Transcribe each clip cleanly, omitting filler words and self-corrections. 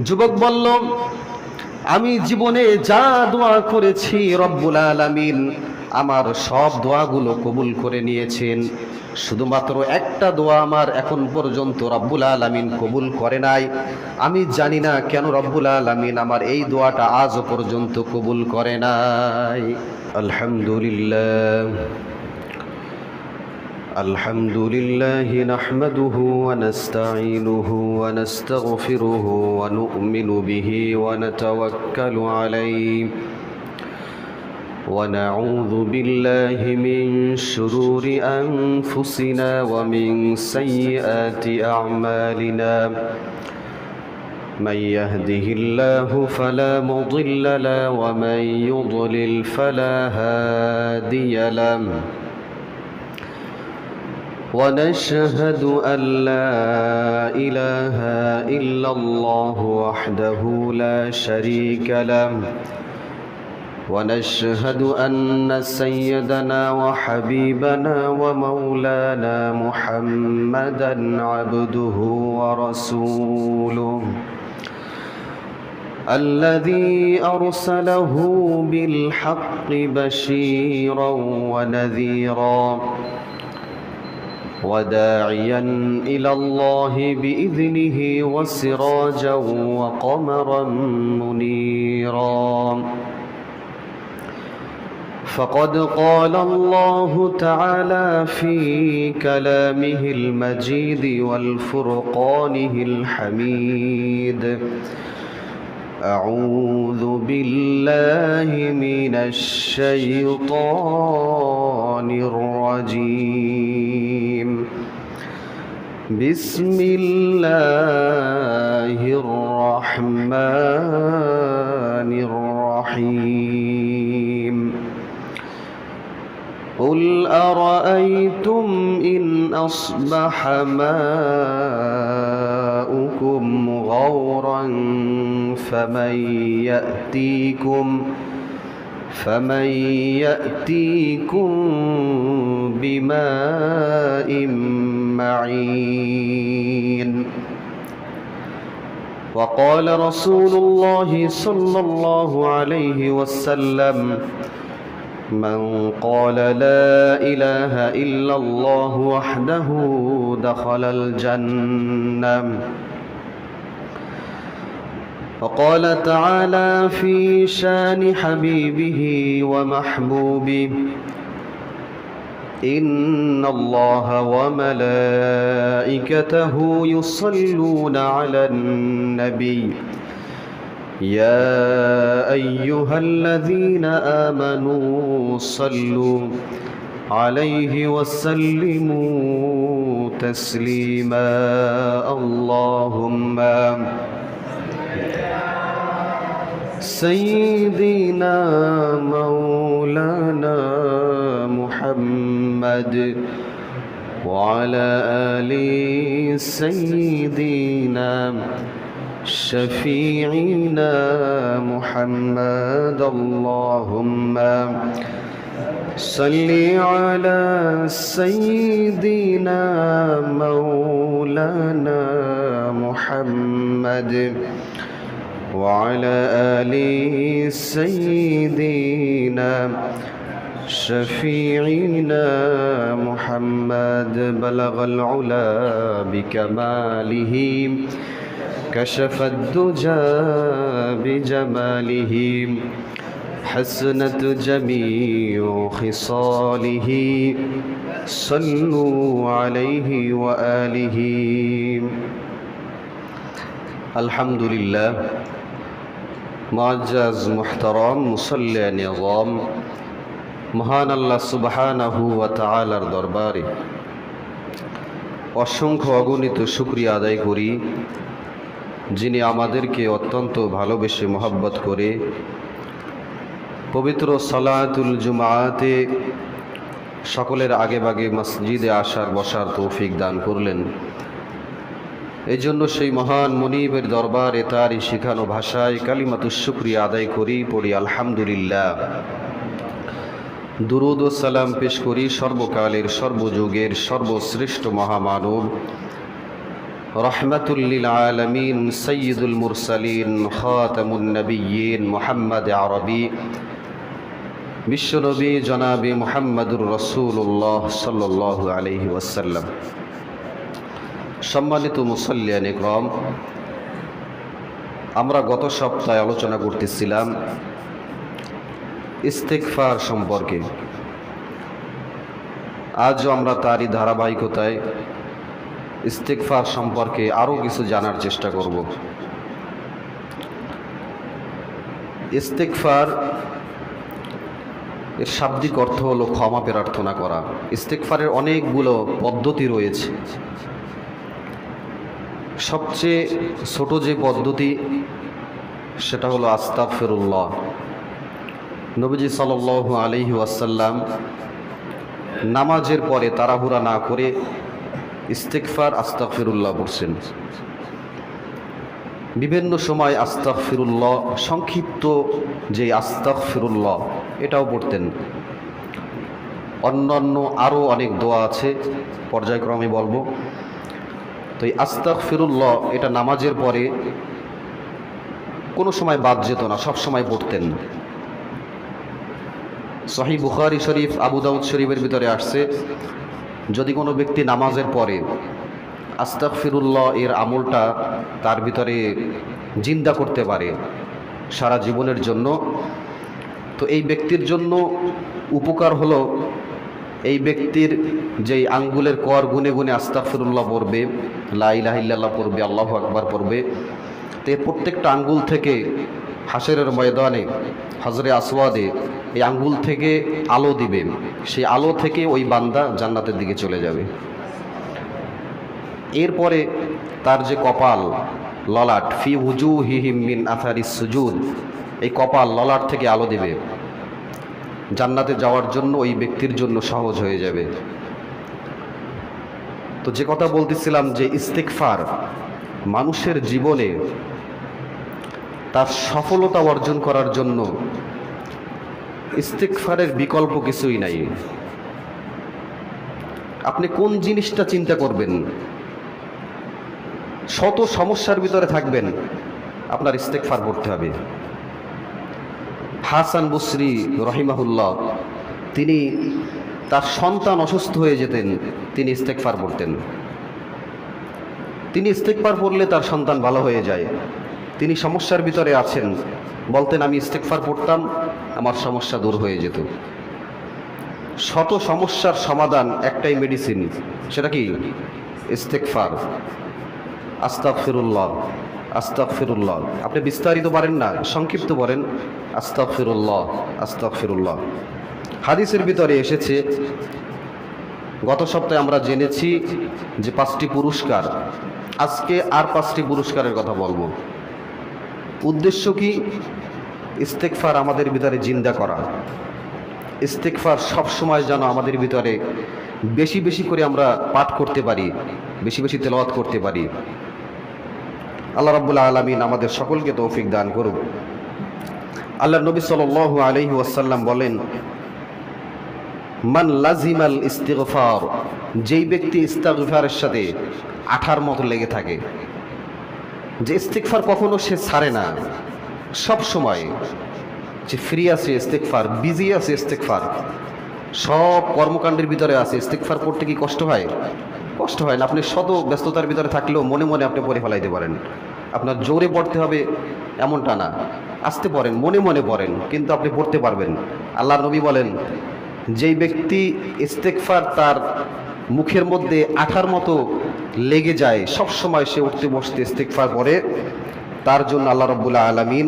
যুবক বলল, আমি জীবনে যা দোয়া করেছি রব্বুল আলামিন আমার সব দোয়াগুলো কবুল করে নিয়েছেন। শুধুমাত্র একটা দোয়া আমার এখন পর্যন্ত রব্বুল আলামিন কবুল করে নাই। আমি জানি না কেন রব্বুল আলামিন আমার এই দোয়াটা আজও পর্যন্ত কবুল করে নাই। আলহামদুলিল্লাহ الحمد لله نحمده ونستعينه ونستغفره ونؤمن به ونتوكل عليه ونعوذ بالله من شرور أنفسنا ومن سيئات أعمالنا من يهده الله فلا مضل له ومن يضلل فلا هادي له ونشهد أن لا إله إلا الله وحده لا شريك له ونشهد أن سيدنا وحبيبنا ومولانا محمدا عبده ورسوله الذي أرسله بالحق بشيرا ونذيرا وداعيا إلى الله بإذنه وسراجا وقمرا منيرا فقد قال الله تعالى في كلامه المجيد والفرقانه الحميد أعوذ بالله من الشيطان الرجيم بسم الله الرحمن الرحيم قل أرأيتم إن أصبح ماؤكم غورا فمن يأتيكم بماء معين وقال رسول الله صلى الله عليه وسلم من قال لا إله إلا الله وحده دخل الجنة وقال تعالى في شان حبيبه ومحبوبه إن الله وملائكته يصلون على النبي يا أيها الذين آمنوا صلوا عليه وسلموا تسليما اللهم سيدنا مولانا محمد وعلى آل سيدنا شفيعنا محمد اللهم صل على سيدنا مولانا محمد وعلى آل سيدنا شفيعنا محمد بلغ العلا بكماله كشف الدجى بجماله حسنت جميع خصاله صلوا عليه وآله الحمد لله মুআজ্জাজ মুহতারাম মুসল্লি নিজাম মহান আল্লাহ সুবহানাহু ওয়া তাআলার দরবারে অসংখ্য অগণিত শুকরিয়া আদায় করি, যিনি আমাদেরকে অত্যন্ত ভালোবেসে মহব্বত করে পবিত্র সালাতুল জুমাতে সকলের আগেভাগে মসজিদে আসার বসার তৌফিক দান করলেন। এই জন্য সেই মহান মুনিবের দরবারে তারই শিখানো ভাষায় কালিমাতুশ শুকরিয়া আদায় করি, পড়ি আলহামদুলিল্লাহ। দুরুদ ও সালাম পেশ করি সর্বকালের সর্বযুগের সর্বশ্রেষ্ঠ মহামানব রহমাতুল লিল আলামিন, সাইয়্যিদুল মুরসালিন, খাতামুন নবিয়্যিন মুহাম্মদ আরবি বিশ্বনবী জনাবে মুহাম্মদুর রাসূলুল্লাহ সাল্লাল্লাহু আলাইহি ওয়াসাল্লাম। সম্মানিত মুসাল্লিয়ান ইকরাম, আমরা গত সপ্তাহে আলোচনা করতেছিলাম ইস্তিগফার সম্পর্কে। আজও আমরা তারই ধারাবাহিকতায় ইস্তিগফার সম্পর্কে আরও কিছু জানার চেষ্টা করব। ইস্তিগফার এর শাব্দিক অর্থ হলো ক্ষমা প্রার্থনা করা। ইস্তিগফারের অনেকগুলো পদ্ধতি রয়েছে। সবচেয়ে ছোট যে পদ্ধতি সেটা হলো আস্তাগফিরুল্লাহ। নবীজি সাল্লাল্লাহু আলাইহি ওয়াসাল্লাম নামাজের পরে তাড়াহুড়া না করে ইস্তিগফার আস্তাগফিরুল্লাহ পড়ছেন। বিভিন্ন সময় আস্তাগফিরুল্লাহ সংক্ষিপ্ত যে আস্তাগফিরুল্লাহ এটাও পড়তেন। অন্যান্য আরও অনেক দোয়া আছে, পর্যায়ক্রমে বলবো। তো এই আস্তাগফিরুল্লাহ এটা নামাজের পরে কোনো সময় বাদ যেত না, সব সময় পড়তেন। সহিহ বুখারী শরীফ, আবু দাউদ শরীফের ভিতরে আসছে, যদি কোনো ব্যক্তি নামাজের পরে আস্তাগফিরুল্লাহ এর আমলটা তার ভিতরে জিন্দা করতে পারে সারা জীবনের জন্য, তো এই ব্যক্তির জন্য উপকার হলো এই ব্যক্তির যেই আঙ্গুলের কর গুনে গুনে আস্তাগফিরুল্লাহ পড়বে, লা ইলাহা ইল্লাল্লাহ পড়বে, আল্লাহু আকবার পড়বে, তো এর প্রত্যেকটা আঙ্গুল থেকে হাশরের ময়দানে হজরে আসওয়াদে এই আঙ্গুল থেকে আলো দিবে, সেই আলো থেকে ওই বান্দা জান্নাতের দিকে চলে যাবে। এরপরে তার যে কপাল, ললাট, ফি উজুহিহিম মিন আথারিস সুজুদ, এই কপাল ললাট থেকে আলো দিবে, জান্নাতে যাওয়ার জন্য ওই ব্যক্তির জন্য সহজ হয়ে যাবে। তো যে কথা বলতেছিলাম যে ইস্তিগফার মানুষের জীবনে তার সফলতা অর্জন করার জন্য ইস্তিগফারের বিকল্প কিছুই নাই। আপনি কোন জিনিসটা চিন্তা করবেন, শত সমস্যার ভিতরে থাকবেন, আপনার ইস্তিগফার পড়তে হবে। হাসান বসরি রহিমাহুল্লাহ তিনি তার সন্তান অসুস্থ হয়ে যেতেন, তিনি ইস্তিগফার পড়তেন। তিনি ইস্তিগফার পড়লে তার সন্তান ভালো হয়ে যায়। তিনি সমস্যার ভিতরে আছেন, বলতেন আমি ইস্তিগফার পড়তাম, আমার সমস্যা দূর হয়ে যেত। শত সমস্যার সমাধান একটাই মেডিসিন, সেটা কি? ইস্তিগফার, আস্তাগফিরুল্লাহ, আস্তাগফিরুল্লাহ। আপনি বিস্তারিত পারেন না, সংক্ষিপ্ত বলেন আস্তাগফিরুল্লাহ, আস্তাগফিরুল্লাহ। হাদিসের ভিতরে এসেছে, গত সপ্তাহে আমরা জেনেছি যে 5টি পুরস্কার, আজকে আর 5টি পুরস্কারের কথা বলবো। উদ্দেশ্য কি? ইস্তিগফার আমাদের ভিতরে জিন্দা করা। ইস্তিগফার সব সময় যেন আমাদের ভিতরে বেশি বেশি করে আমরা পাঠ করতে পারি, বেশি বেশি তেলাওয়াত করতে পারি। আল্লাহ রাব্বুল আলামিন আমাদের সকলকে তৌফিক দান করুক। আল্লাহর নবী সাল্লাল্লাহু আলাইহি ওয়াসাল্লাম বলেন, মান লাজিমাল ইস্তিগফার, যেই ব্যক্তি ইস্তিগফারের সাথে আঠার মতো লেগে থাকে, যে ইস্তিগফার কখনো সে ছাড়ে না, সব সময় যে ফ্রি আছে ইস্তিগফার, বিজি আছে ইস্তিগফার, সব কর্মকাণ্ডের ভিতরে আছে, ইস্তিগফার করতে কি কষ্ট হয়? কষ্ট হয় না। আপনি শত ব্যস্ততার ভিতরে থাকলেও মনে মনে আপনি পড়ে ফেলাইতে পারেন। আপনার জোরে পড়তে হবে এমনটা না, আস্তে পড়েন, মনে মনে পড়েন, কিন্তু আপনি পড়তে পারবেন। আল্লাহর নবী বলেন, যেই ব্যক্তি ইস্তিগফার তার মুখের মধ্যে আঠার মতো লেগে যায়, সব সময় সে উঠতে বসতে ইস্তিগফার পড়ে, তার জন্য আল্লাহ রাব্বুল আলামিন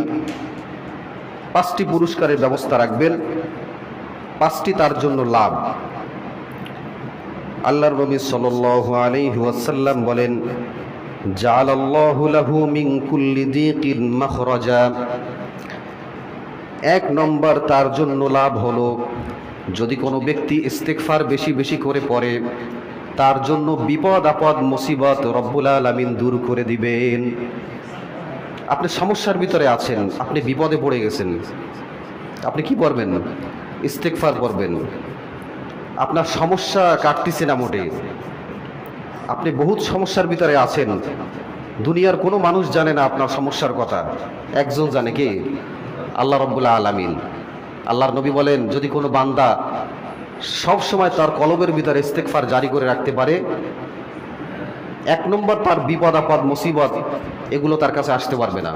5টি পুরস্কারের ব্যবস্থা রাখবেন। 5টি তার জন্য লাভ। আল্লাহর নবী সাল্লাল্লাহু আলাইহি ওয়াসাল্লাম বলেন, জাআলাল্লাহু লাহু মিন কুল্লি দিকিন মাখরাজা। 1 নম্বর তার জন্য লাভ হলো, যদি কোনো ব্যক্তি ইস্তিগফার বেশি বেশি করে পড়ে, তার জন্য বিপদ আপদ মুসিবত রব্বুল আলামিন দূর করে দিবেন। আপনি সমস্যার ভিতরে আছেন, আপনি বিপদে পড়ে গেছেন, আপনি কি পড়বেন? ইস্তিগফার পড়বেন। আপনার সমস্যা কাটতেছে না মোটে, আপনি বহুত সমস্যার ভিতরে আছেন, দুনিয়ার কোনো মানুষ জানে না আপনার সমস্যার কথা, একজন জানে, কি? আল্লাহ রাব্বুল আলামিন। আল্লাহর নবী বলেন, যদি কোনো বান্দা সব সময় তার কলবের ভিতরে ইস্তেগফার জারি করে রাখতে পারে, এক নম্বর তার বিপদ আপদ মুসিবত এগুলো তার কাছে আসতে পারবে না,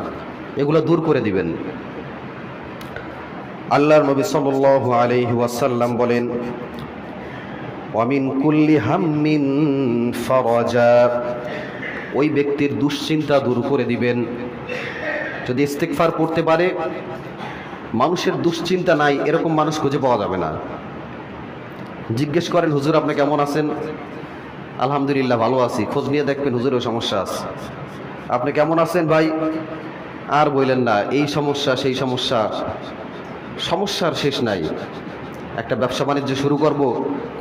এগুলো দূর করে দিবেন। আল্লাহর নবী সাল্লাল্লাহু আলাইহি ওয়াসাল্লাম বলেন, ওয়ামিন কুল্লি হাম্মিন ফারাজা, ওই ব্যক্তির দুশ্চিন্তা দূর করে দিবেন। যদি ইস্তেগফার করতে পারে, মানুষের দুশ্চিন্তা নাই এরকম মানুষ খুঁজে পাওয়া যাবে না। জিজ্ঞেস করেন, হুজুর আপনি কেমন আছেন? আলহামদুলিল্লাহ ভালো আছি। খোঁজ নিয়ে দেখবেন হুজুরের সমস্যা আছে। আপনি কেমন আছেন ভাই? আর বললেন না, এই সমস্যা সেই সমস্যা, সমস্যার শেষ নাই। একটা ব্যবসা বাণিজ্য শুরু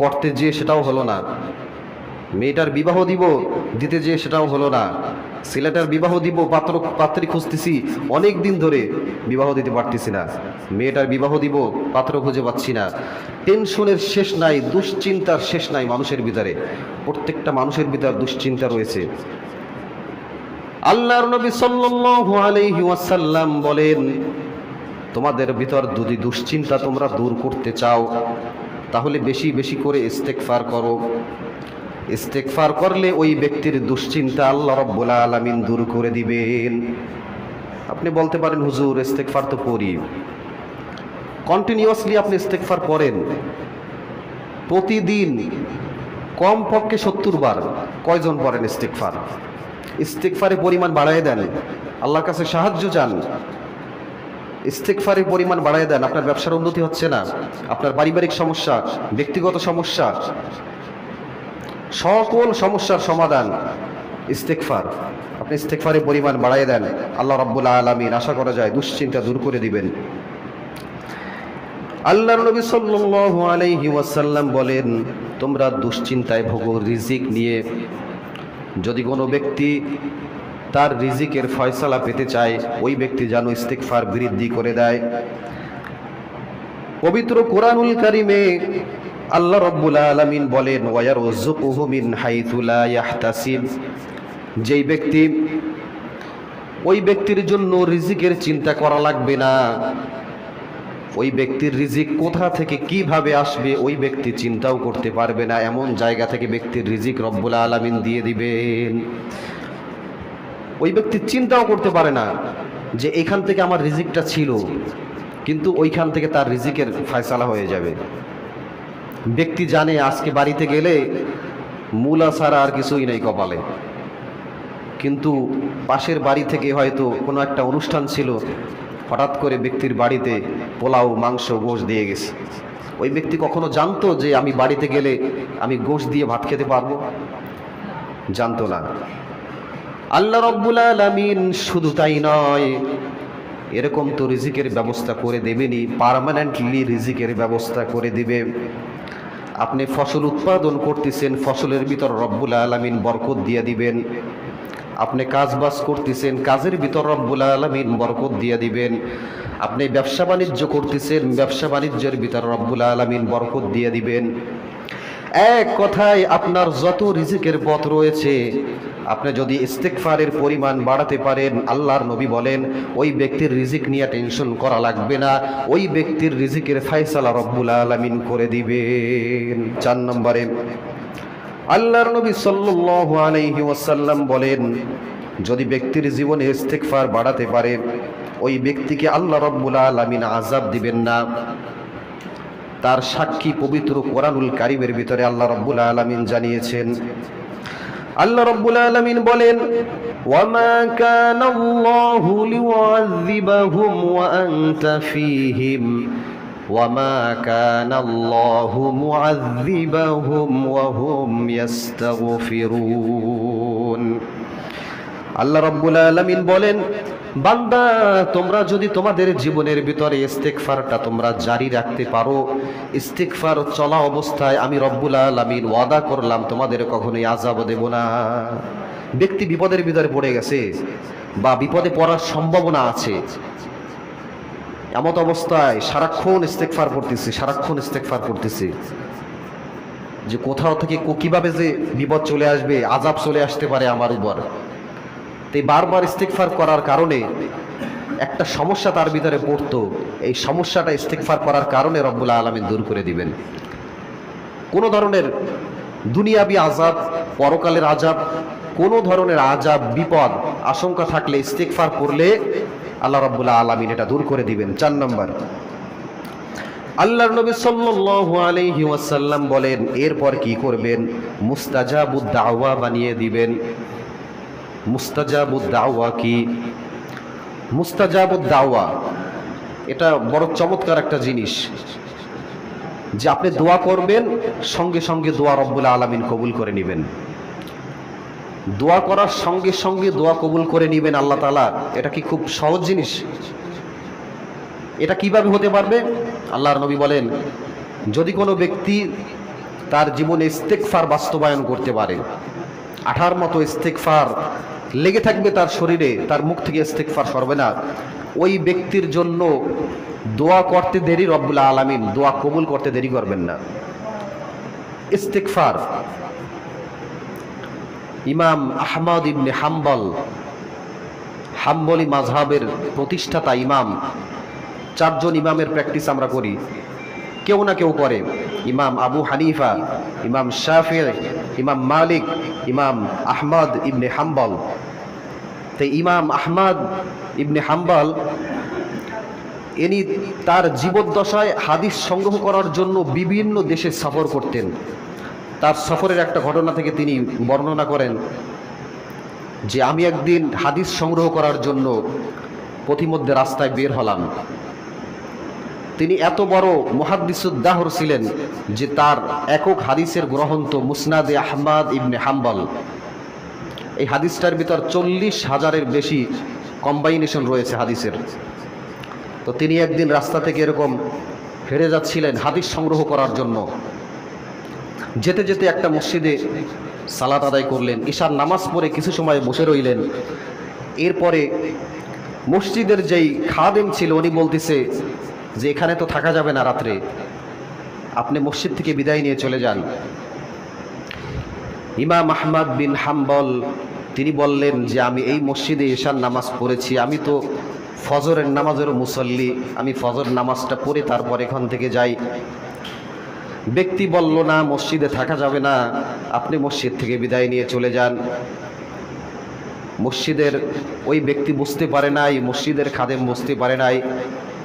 করতে যেয়ে সেটাও হলো না, মেয়েটার বিবাহ দিতে যেয়ে সেটাও হলো না, ছেলেটার বিবাহ পাত্রী খুঁজতেছি অনেক দিন ধরে, বিবাহ দিতে পারতেছি না, মেয়েটার বিবাহ পাত্র খুঁজে পাচ্ছি না। টেনশনের শেষ নাই, দুশ্চিন্তার শেষ নাই মানুষের ভিতরে। প্রত্যেকটা মানুষের ভিতর দুশ্চিন্তা রয়েছে। আল্লাহর নবী সাল্লাল্লাহু আলাইহি ওয়াসাল্লাম বলেন, তোমাদের ভিতর যদি দুশ্চিন্তা তোমরা দূর করতে চাও, তাহলে বেশি বেশি করে ইস্তেগফার করো। ইস্তেগফার করলে ওই ব্যক্তির দুশ্চিন্তা আল্লাহ রাব্বুল আলামিন দূর করে দিবেন। আপনি বলতে পারেন, হুজুর ইস্তেগফার তো করি, কন্টিনিউয়াসলি আপনি ইস্তেগফার করেন প্রতিদিন কমপক্ষে 70 বার। কয়জন পড়েন ইস্তেগফার? ইস্তেগফারের পরিমাণ বাড়ায় দেন, আল্লাহর কাছে সাহায্য চান, ইস্তেগফারের পরিমাণ বাড়ায় দেন। আপনার ব্যবসার উন্নতি হচ্ছে না, আপনার পারিবারিক সমস্যা, ব্যক্তিগত সমস্যা, সকল সমস্যার সমাধান ইস্তেগফার। আপনি ইস্তেগফারের পরিমাণ বাড়ায় দেন, আল্লাহ রাব্বুল আলামিন আশা করা যায় দুশ্চিন্তা দূর করে দিবেন। আল্লাহর নবী সাল্লাল্লাহু আলাইহি ওয়াসাল্লাম বলেন, তোমরা দুশ্চিন্তায় ভোগো রিজিক নিয়ে। যদি কোনো ব্যক্তি তার রিজিকের ফয়সালা পেতে চায়, ওই ব্যক্তি যেন ইস্তেগফার বৃদ্ধি করে দেয়। পবিত্র কোরআনুল কারীমে আল্লাহ রাব্বুল আলামিন বলেন, ওয়ায়ারযুকুহু মিন হাইথু লা ইয়াহতাসিব, যেই ব্যক্তি, ওই ব্যক্তির জন্য রিজিকের চিন্তা করা লাগবে না, ওই ব্যক্তির রিজিক কোথা থেকে কিভাবে আসবে ওই ব্যক্তি চিন্তাও করতে পারবে না, এমন জায়গা থেকে ব্যক্তির রিজিক রব্বুল আলামিন দিয়ে দিবেন। ওই ব্যক্তি চিন্তাও করতে পারে না যে এখান থেকে আমার রিজিকটা ছিল, কিন্তু ওইখান থেকে তার রিজিকের ফয়সালা হয়ে যাবে। ব্যক্তি জানে আজকে বাড়িতে গেলে মূলা ছাড়া আর কিছুই নেই কপালে, কিন্তু পাশের বাড়ি থেকে হয়তো কোনো একটা অনুষ্ঠান ছিল, হঠাৎ করে ব্যক্তির বাড়িতে পোলাও, মাংস, গোশ দিয়ে গেছে। ওই ব্যক্তি কখনো জানতো যে আমি বাড়িতে গেলে আমি গোশ দিয়ে ভাত খেতে পারবো? জানতো না। আল্লাহ রাব্বুল আলামিন শুধু তাই নয়, এরকম তো রিজিকের ব্যবস্থা করে দেবেনি, পার্মানেন্টলি রিজিকের ব্যবস্থা করে দিবে। আপনি ফসল উৎপাদন করতেছেন, ফসলের ভিতর রব্বুল আলামিন বরকত দিয়ে দিবেন। আপনি কাজবাজ করতেছেন, কাজের ভিতর রব্বুল আলামিন বরকত দিয়ে দিবেন। আপনি ব্যবসা বাণিজ্য করতেছেন, ব্যবসা বাণিজ্যের ভিতর রব্বুল আলামিন বরকত দিয়ে দিবেন। এক কথায় আপনার যত রিজিকের পথ রয়েছে, আপনি যদি ইস্তেগফারের পরিমাণ বাড়াতে পারেন, আল্লাহর নবী বলেন ওই ব্যক্তির রিজিক নিয়ে টেনশন করা লাগবে না, ওই ব্যক্তির রিজিকের ফয়সালা রব্বুল আলামিন করে দিবেন। 4 নম্বরে আল্লাহর নবী সাল্লাল্লাহু আলাইহি ওয়াসাল্লাম বলেন, যদি ব্যক্তির জীবনে ইস্তেগফার বাড়াতে পারে, ওই ব্যক্তিকে আল্লাহ রাব্বুল আলামিন আযাব দিবেন না। তার সাক্ষী পবিত্র কোরআনুল কারীমের ভিতরে আল্লাহ রাব্বুল আলামিন জানিয়েছেন। আল্লাহ রাব্বুল আলামিন বলেন, ওয়ামা কানাল্লাহু লিউআযিবাহুম ওয়া আনতা ফীহিম ওয়ামা কানাল্লাহু মুআযিবাহুম ওয়া হুম ইস্তাগফিরুন। আল্লাহ রাব্বুল আলামিন বলেন, বান্দা তোমরা যদি তোমাদের জীবনের ভিতরে ইস্তেগফারটা তোমরা জারি রাখতে পারো, ইস্তেগফার চলা অবস্থায় আমি রব্বুল আলামিন ওয়াদা করলাম তোমাদের কখনোই আযাব দেব না। ব্যক্তি বিপদের ভিতরে পড়ে গেছে বা বিপদে পড়ার সম্ভাবনা আছে, এমত অবস্থায় সারাক্ষণ ইস্তেগফার করতেছে, সারাক্ষণ ইস্তেগফার করতেছে, যে কোথাও থেকে কিভাবে যে বিপদ চলে আসবে, আযাব চলে আসতে পারে আমার উপর। তাই বারবার ইস্তিগফার করার কারণে একটা সমস্যা তার ভিতরে পড়তো, এই সমস্যাটা ইস্তিগফার করার কারণে রব্বুল আলামিন দূর করে দিবেন। কোনো ধরনের দুনিয়াবি আযাব, পরকালের আযাব, কোনো ধরনের আযাব, বিপদ আশঙ্কা থাকলে ইস্তিগফার করলে আল্লাহ রাব্বুল আলামিন এটা দূর করে দিবেন। 4 নম্বর, আল্লাহর নবী সাল্লাল্লাহু আলাইহি ওয়াসাল্লাম বলেন এরপর কি করবেন? মুস্তাজাবুদ দাওয়া বানিয়ে দিবেন। মুস্তাজাবুদ দাওয়া কি? মুস্তাজাবুদ দাওয়া এটা বড় চমৎকার একটা জিনিস, যে আপনি দোয়া করবেন, সঙ্গে সঙ্গে দোয়া রব্বুল আলামিন কবুল করে নেবেন। দোয়া করার সঙ্গে সঙ্গে দোয়া কবুল করে নেবেন আল্লাহ তাআলা, এটা কি খুব সহজ জিনিস? এটা কিভাবে হতে পারবে? আল্লাহর নবী বলেন, যদি কোনো ব্যক্তি তার জীবনে ইস্তিগফার বাস্তবায়ন করতে পারে, আঠার মতো ইস্তিগফার লেগে থাকবে তার শরীরে, তার মুখ থেকে ইস্তিগফার সরবে না, ওই ব্যক্তির জন্য দোয়া করতে দেরি রব্বুল আলামিন দোয়া কবুল করতে দেরি করবেন না। ইস্তিগফার ইমাম আহমদ ইবনে হাম্বল, হাম্বলি মাযহাবের প্রতিষ্ঠাতা ইমাম, 4 জন ইমামের প্র্যাকটিস আমরা করি, কেউ না কেউ করে। ইমাম আবু হানিফা, ইমাম শাফিঈ, ইমাম মালিক, ইমাম আহমদ ইবনে হাম্বল। তাই ইমাম আহমদ ইবনে হাম্বল ইনি তার জীবদ্দশায় হাদিস সংগ্রহ করার জন্য বিভিন্ন দেশে সফর করতেন। তার সফরের একটা ঘটনা থেকে তিনি বর্ণনা করেন যে আমি একদিন হাদিস সংগ্রহ করার জন্য পথিমধ্যে রাস্তায় বের হলাম। তিনি এত বড় মুহাদ্দিসুদ দাহর ছিলেন যে তার একক হাদিসের গ্রন্থ মুসনাদে আহমদ ইবনে হাম্বল, এই হাদিসটার ভিতর 40,000-এর বেশি কম্বাইনেশন রয়েছে হাদিসের। তো তিনি একদিন রাস্তা থেকে এরকম হেঁটে যাচ্ছিলেন হাদিস সংগ্রহ করার জন্য। যেতে যেতে একটা মসজিদে সালাত আদায় করলেন, ঈশার নামাজ পড়ে কিছু সময় বসে রইলেন। এরপরে মসজিদের যেই খাদেম ছিল উনি বলতেছে যে এখানে তো থাকা যাবে না রাত্রে, আপনি মসজিদ থেকে বিদায় নিয়ে চলে যান। ইমাম আহমদ বিন হাম্বল তিনি বললেন যে আমি এই মসজিদে ঈশার নামাজ পড়েছি, আমি তো ফজরের নামাজেরও মুসল্লি, আমি ফজর নামাজটা পড়ে তারপর এখান থেকে যাই। ব্যক্তি বলল না, মসজিদে থাকা যাবে না, আপনি মসজিদ থেকে বিদায় নিয়ে চলে যান। মসজিদের ওই ব্যক্তি বুঝতে পারে নাই, মসজিদের খাদেম বুঝতে পারে নাই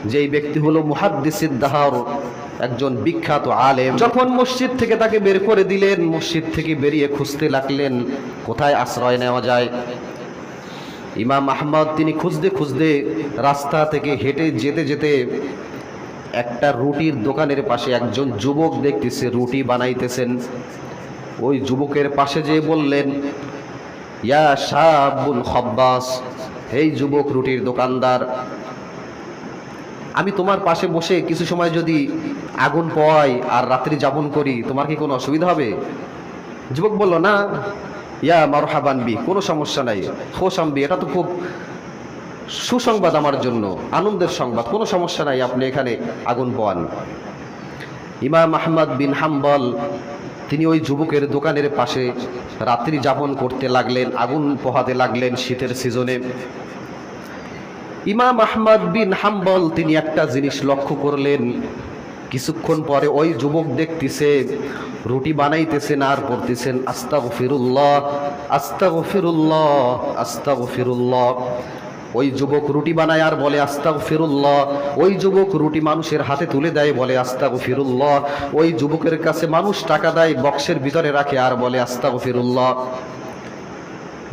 যে এই ব্যক্তি হলো মুহাদ্দিসুদ দাহর, একজন বিখ্যাত আলেম। যখন মসজিদ থেকে তাকে বের করে দিলেন, মসজিদ থেকে বেরিয়ে খুঁজতে লাগলেন কোথায় আশ্রয় নেওয়া যায়। ইমাম আহমদ তিনি খুঁজতে খুঁজতে রাস্তা থেকে হেঁটে যেতে যেতে একটা রুটির দোকানের পাশে একজন যুবক দেখতেছে রুটি বানাইতেছেন। ওই যুবকের পাশে যেয়ে বললেন, ইয়া শাবুল খব্বাস, এই যুবক রুটির দোকানদার, আমি তোমার পাশে বসে কিছু সময় যদি আগুন পোয়াই আর রাত্রি যাপন করি, তোমার কি কোনো অসুবিধা হবে? যুবক বলল, না, ইয়া মারহাবান বি, কোনো সমস্যা নাই, খোশাম্বি, এটা তো খুব সুসংবাদ আমার জন্য, আনন্দের সংবাদ, কোনো সমস্যা নাই, আপনি এখানে আগুন পোয়ান। ইমাম আহমদ বিন হাম্বল তিনি ওই যুবকের দোকানের পাশে রাত্রি যাপন করতে লাগলেন, আগুন পোহাতে লাগলেন শীতের সিজনে। ইমাম আহমদ বিন হাম্বল তিনি একটা জিনিস লক্ষ্য করলেন, কিছুক্ষণ পরে ওই যুবক দেখতেছে রুটি বানাইতেছেন আর পড়তেছেন আস্তাগফিরুল্লাহ, আস্তাগফিরুল্লাহ, আস্তাগফিরুল্লাহ। ওই যুবক রুটি বানায় আর বলে আস্তাগফিরুল্লাহ, ওই যুবক রুটি মানুষের হাতে তুলে দেয়, বলে আস্তাগফিরুল্লাহ, ওই যুবকের কাছে মানুষ টাকা দেয়, বক্সের ভিতরে রাখে আর বলে আস্তাগফিরুল্লাহ।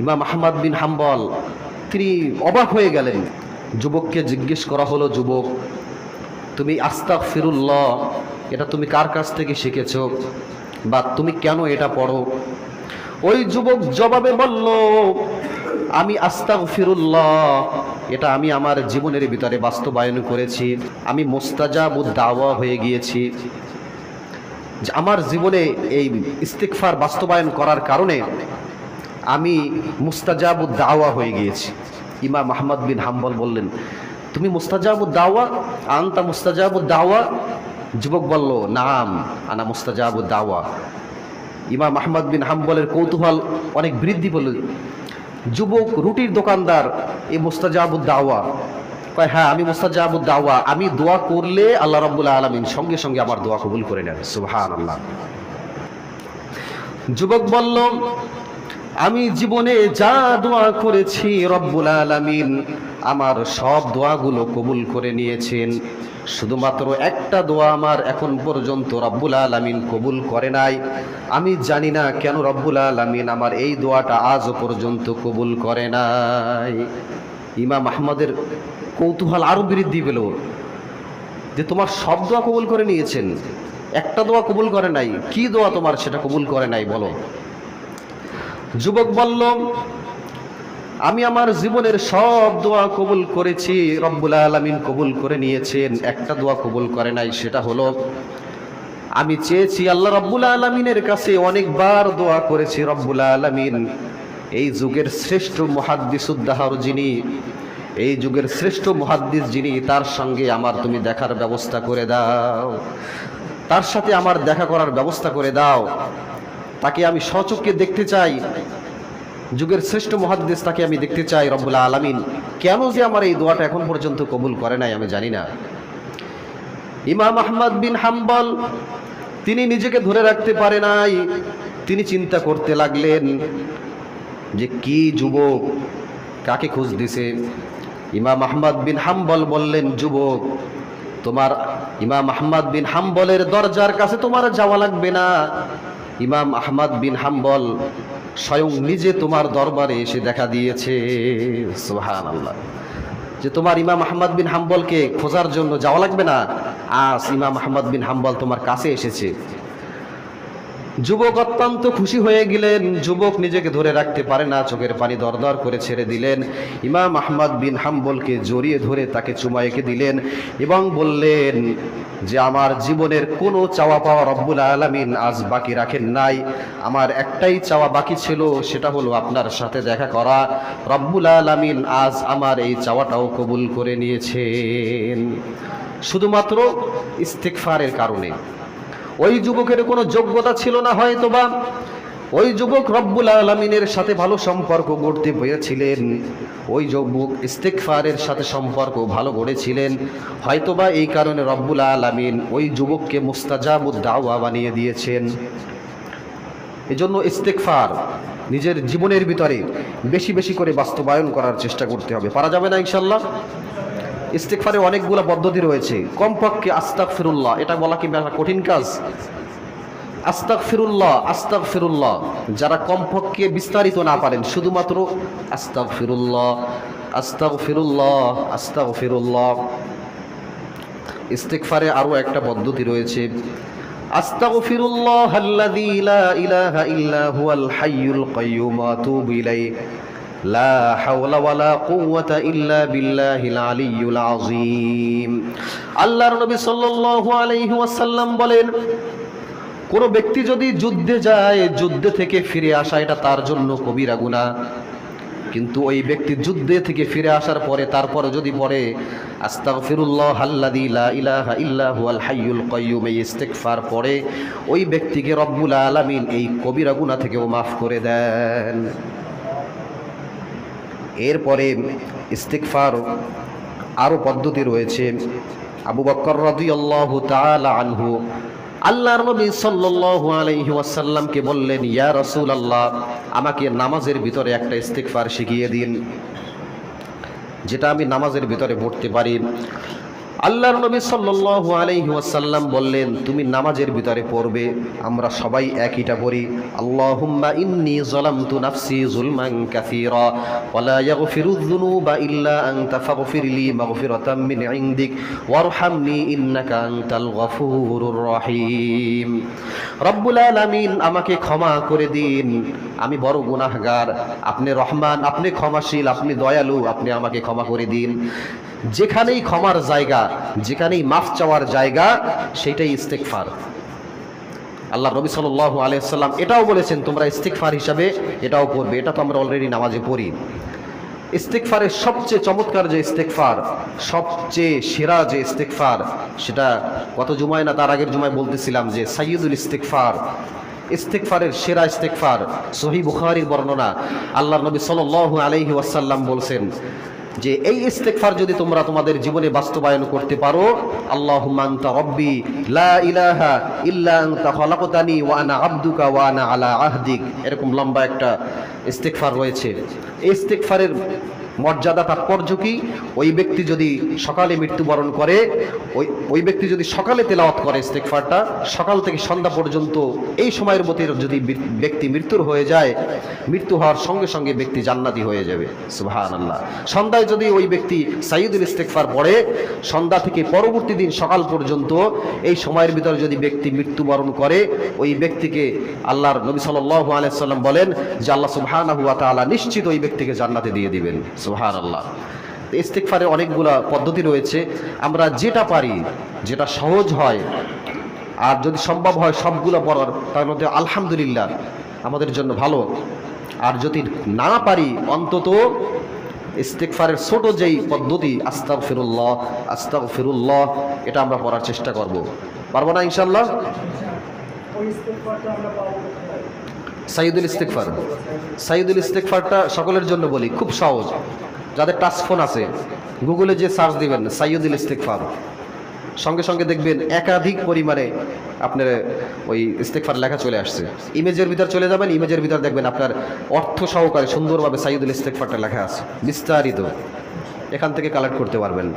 ইমাম আহমদ বিন হাম্বল তিনি অবাক হয়ে গেলেন। যুবককে জিজ্ঞেস করা হলো, যুবক তুমি আস্তাগফিরুল্লাহ এটা তুমি কার কাছ থেকে শিখেছো, বা তুমি কেন এটা পড়ো? ওই যুবক জবাবে বলল, আমি আস্তাগফিরুল্লাহ এটা আমি আমার জীবনের ভিতরে বাস্তবায়ন করেছি, আমি মুস্তাজাবুদ দাওয়া হয়ে গিয়েছি। আমার জীবনে এই ইস্তিগফার বাস্তবায়ন করার কারণে আমি মুস্তাজাবুদ দাওয়া হয়ে গিয়েছি। ইমাম আহমদ বিন হাম্বল বললেন, তুমি মুস্তাজাবুদ দাওয়া, আনতা মুস্তাজাবুদ দাওয়া? যুবক বলল, নাম আনা মুস্তাজাবুদ দাওয়া, ইমাম আহমদ বিন হাম্বলের কৌতূহল অনেক বৃদ্ধি পেল। যুবক রুটির দোকানদার, এই মুস্তাজাবুদ দাওয়া, কয় হ্যাঁ আমি মুস্তাজাবুদ দাওয়া, আমি দোয়া করলে আল্লাহ রাব্বুল আলামিন সঙ্গে সঙ্গে আমার দোয়া কবুল করে নেন। সুবহানাল্লাহ। যুবক বলল, আমি জীবনে যা দোয়া করেছি রব্বুল আলামিন আমার সব দোয়াগুলো কবুল করে নিয়েছেন, শুধুমাত্র একটা দোয়া আমার এখন পর্যন্ত রব্বুল আলামিন কবুল করে নাই। আমি জানি না কেন রব্বুল আলামিন আমার এই দোয়াটা আজও পর্যন্ত কবুল করে নাই। ইমাম আহমদের কৌতূহল আরো বৃদ্ধি পেল যে তোমার সব দোয়া কবুল করে নিয়েছেন, একটা দোয়া কবুল করে নাই, কি দোয়া তোমার সেটা কবুল করে নাই বলো। যুবক বলল, আমি আমার জীবনের সব দোয়া কবুল করেছি, রব্বুল আলামিন কবুল করে নিয়েছেন, একটা দোয়া কবুল করে নাই, সেটা হলো আমি চেয়েছি আল্লাহ রব্বুল আলামিনের কাছে, অনেকবার দোয়া করেছি রব্বুল আলামিন এই যুগের শ্রেষ্ঠ মুহাদ্দিসুদ্দাহর যিনি, এই যুগের শ্রেষ্ঠ মুহাদ্দিস যিনি, তার সঙ্গে আমার তুমি দেখার ব্যবস্থা করে দাও, তার সাথে আমার দেখা করার ব্যবস্থা করে দাও, তাকে আমি স্বচক্ষে দেখতে চাই, যুগের শ্রেষ্ঠ মুহাদ্দিস তাকে আমি দেখতে চাই। রব্বুল আলামিন কেন যে আমার এই দোয়াটা এখন পর্যন্ত কবুল করে নাই আমি জানি না। ইমাম আহমদ বিন হাম্বল তিনি নিজেকে ধরে রাখতে পারে নাই, তিনি চিন্তা করতে লাগলেন যে কি যুবক কাকে খোঁজ দিছে। ইমাম আহমদ বিন হাম্বল বললেন, যুবক তোমার ইমাম আহমদ বিন হাম্বলের দরজার কাছে তোমার যাওয়া লাগবে না, ইমাম আহমদ বিন হাম্বল স্বয়ং নিজে তোমার দরবারে এসে দেখা দিয়েছে। সুবহানাল্লাহ। যে তোমার ইমাম আহমদ বিন হাম্বলকে খোঁজার জন্য যাওয়া লাগবে না, আজ ইমাম আহমদ বিন হাম্বল তোমার কাছে এসেছে। যুবক অত্যন্ত খুশি হয়ে গেলেন, যুবক নিজেকে ধরে রাখতে পারে না, চোখের পানি দরদর করে ছেড়ে দিলেন, ইমাম আহমদ বিন হাম্বলকে জড়িয়ে ধরে তাকে চুমা এঁকে দিলেন এবং বললেন যে আমার জীবনের কোনো চাওয়া পাওয়া রব্বুল আলামিন আজ বাকি রাখেন নাই, আমার একটাই চাওয়া বাকি ছিল, সেটা হলো আপনার সাথে দেখা করা, রব্বুল আলামিন আজ আমার এই চাওয়াটাও কবুল করে নিয়েছেন শুধুমাত্র ইস্তিগফারের কারণে। ওই যুবকের কোনো যোগ্যতা ছিল না, হয়তোবা ওই যুবক রব্বুল আলামিনের সাথে ভালো সম্পর্ক গড়তে পেরেছিলেন, ওই যুবক ইস্তিগফারের সাথে সম্পর্ক ভালো গড়েছিলেন, হয়তোবা এই কারণে রব্বুল আলামিন ওই যুবককে মুস্তাজাবুদ দাওয়া বানিয়ে দিয়েছেন। এজন্য ইস্তিগফার নিজের জীবনের ভিতরে বেশি বেশি করে বাস্তবায়ন করার চেষ্টা করতে হবে। পারা যাবে না ইনশাল্লাহ? ইস্তিগফারে অনেকগুলো পদ্ধতি রয়েছে, কমপক্ষে আস্তাগফিরুল্লাহ এটা বলা কি কঠিন কাজ? আস্তাগফিরুল্লাহ আস্তাগফিরুল্লাহ যারা কমপক্ষে বিস্তারিত না পারেন, শুধুমাত্র আস্তাগফিরুল্লাহ আস্তাগফিরুল্লাহ আস্তাগফিরুল্লাহ। ইস্তিগফারে আরো একটা পদ্ধতি রয়েছে, আস্তাগফিরুল্লাহাল্লাযী লা ইলাহা ইল্লা হুয়াল হাইয়ুল কাইয়্যুম ওয়া আতুবু ইলাইহি লা হাওলা ওয়ালা কুওয়াতা ইল্লা বিল্লাহিল আলিয়্যুল আযীম। আল্লাহর নবী সাল্লাল্লাহু আলাইহি ওয়াসাল্লাম বলেন, কোন ব্যক্তি যদি যুদ্ধে যায়, যুদ্ধে থেকে ফিরে আসা এটা তার জন্য কবিরা গুনাহ, কিন্তু ওই ব্যক্তি যুদ্ধে থেকে ফিরে আসার পরে তারপরে যদি পড়ে আস্তাগফিরুল্লাহাল্লাযী লা ইলাহা ইল্লা হুয়াল হাইয়ুল কাইয়্যুম, এই ইস্তিগফার পড়ে ওই ব্যক্তিকে রব্বুল আলামিন এই কবিরা গুনাহ থেকেও মাফ করে দেন। এরপরে ইস্তিগফার আরো পদ্ধতি রয়েছে। আবু বকর রাদিয়াল্লাহু তাআলা আনহু আল্লাহর নবী সাল্লাল্লাহু আলাইহি ওয়াসাল্লামকে বললেন, ইয়া রাসূলুল্লাহ আমাকে নামাজের ভিতরে একটা ইস্তিগফার শিখিয়ে দিন, যেটা আমি নামাজের ভিতরে পড়তে পারি। আল্লাহর নবী সাল্লাল্লাহু আলাইহি ওয়াসাল্লাম বললেন, তুমি নামাজের ভিতরে পড়বে, আমরা সবাই একইটা পড়ি, আল্লাহুম্মা ইন্নী যালামতু নাফসি যুলমান কাসীরা ওয়া লা ইয়াগফিরুয যুনুবা ইল্লা আনতা ফাগফিরলি মাগফিরাতাম মিন ইনদিক ওয়ারহামনি ইন্নাকা আনতাল গফুরুর রহিম। রব্বুল আলামিন আমাকে ক্ষমা করে দিন, আমি বড় গুনাহগার, আপনি রহমান, আপনি ক্ষমাশীল, আপনি দয়ালু, আপনি আমাকে ক্ষমা করে দিন। যেখানেই ক্ষমার জায়গা, যেখানেই মাফ চাওয়ার জায়গা, সেটাই ইস্তিগফার। আল্লাহ নবী সাল্লাল্লাহু আলাইহি ওয়াসাল্লাম এটাও বলেছেন তোমরা ইস্তিগফার হিসাবে এটাও পড়বে, এটা তো আমরা অলরেডি নামাজে পড়ি। ইস্তিগফারের সবচেয়ে চমৎকার যে ইস্তিগফার, সবচেয়ে সেরা যে ইস্তিগফার, সেটা গত জুমায় না তার আগের জুমায় বলতেছিলাম যে সাইয়্যিদুল ইস্তিগফার, ইস্তেগফারের সেরা ইস্তেগফার। সহিহ বুখারীর বর্ণনা, আল্লাহর নবী সাল্লাল্লাহু আলাইহি ওয়াসাল্লাম বলছেন যে এই ইস্তেগফার যদি তোমরা তোমাদের জীবনে বাস্তবায়ন করতে পারো, আল্লাহুম্মা আনতা রাব্বি লা ইলাহা ইল্লা আনতা খালাকতানি ওয়া আনা আবদুকা ওয়া আনা আলা আহদিক, এরকম লম্বা একটা ইস্তেগফার রয়েছে। এই ইস্তেগফারের মর্যাদা তাৎপর্য কি? ওই ব্যক্তি যদি সকালে মৃত্যুবরণ করে, ওই ব্যক্তি যদি সকালে তেলাওয়াত করে ইস্তেগফারটা, সকাল থেকে সন্ধ্যা পর্যন্ত এই সময়ের মধ্যে যদি ব্যক্তি মৃত্যুর হয়ে যায়, মৃত্যু হওয়ার সঙ্গে সঙ্গে ব্যক্তি জান্নাতি হয়ে যাবে। সুবহানাল্লাহ। সন্ধ্যায় যদি ওই ব্যক্তি সাইয়্যিদুল ইস্তেগফার পড়ে, সন্ধ্যা থেকে পরবর্তী দিন সকাল পর্যন্ত এই সময়ের ভিতরে যদি ব্যক্তি মৃত্যুবরণ করে, ওই ব্যক্তিকে আল্লাহর নবী সাল্লাল্লাহু আলাইহি ওয়াসাল্লাম বলেন যে আল্লাহ সুবহানাহু ওয়া তাআলা নিশ্চিত ওই ব্যক্তিকে জান্নাতে দিয়ে দিবেন। সুবহানাল্লাহ। ইস্তেগফারের অনেকগুলো পদ্ধতি রয়েছে, আমরা যেটা পারি, যেটা সহজ হয়, আর যদি সম্ভব হয় সবগুলো পড়ার, তার মধ্যে আলহামদুলিল্লাহ আমাদের জন্য ভালো। আর যদি না পারি, অন্তত ইস্তেগফারের ছোট যেই পদ্ধতি আস্তাগফিরুল্লাহ আস্তাগফিরুল্লাহ, এটা আমরা পড়ার চেষ্টা করব। পারবো না ইনশাআল্লাহ? সাইয়্যিদুল ইস্তেগফার, সাইয়্যিদুল ইস্তেগফারটা সকলের জন্য বলি, খুব সহজ। যাদের টাচ ফোন আছে, গুগলে যে সার্চ দিবেন সাইয়্যিদুল ইস্তেগফার, সঙ্গে সঙ্গে দেখবেন একাধিক পরিমাণে আপনার ওই ইস্তেগফার লেখা চলে আসছে। ইমেজের ভিতর চলে যাবেন, ইমেজের ভিতর দেখবেন আপনার অর্থ সহকারে সুন্দরভাবে সাইয়্যিদুল ইস্তেগফারটা লেখা আছে, বিস্তারিত। এখান থেকে কালেক্ট করতে পারবেন।